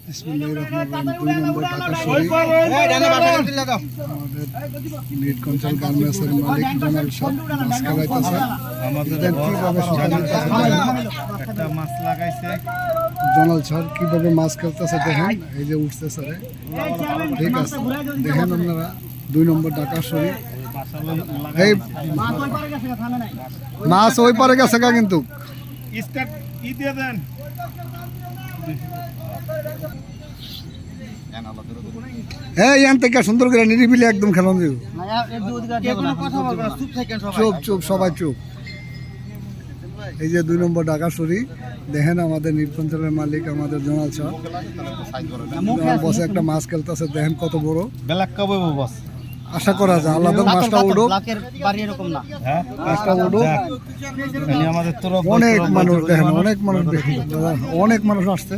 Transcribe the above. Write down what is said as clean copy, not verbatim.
বিসমিল্লাহির রহমানির রহিম। 2 নম্বর ঢাকা শরীফ NEET control গার্মেন্টসের মালিক জোনাল সব মাছ খাওয়াইতেছে। আমাদের একটা মাছ লাগাইছে জোনাল স্যার কিভাবে মাছ খেলতেছে দেখেন, এই যে উঠতেছে রে। ঠিক আছে, দেখেন আপনারা 2 নম্বর ঢাকা শরীফ। এই মাছ ওই পারে গেছে কা, কিন্তু স্টার্ট ই দিয়ে দেন। হ্যাঁ ইয়ান থেকে সুন্দর করে নিরিবিলি একদম খেলাম দিব। চুপ চুপ সবাই চুপ। এই যে 2 নম্বর ঢাকা শরীফ দেখেন, আমাদের নির্বাচনের মালিক আমাদের জোনাল স্যার বসে একটা মাছ খেলতেছে। দেখেন কত বড় ব্ল্যাক কাবই বস। আশা করা যায় আল্লাহ মাছটা উঠুক, মাছটা উঠুক। আমাদের তো অনেক মানুষ দেখেন, অনেক মানুষ আসছে।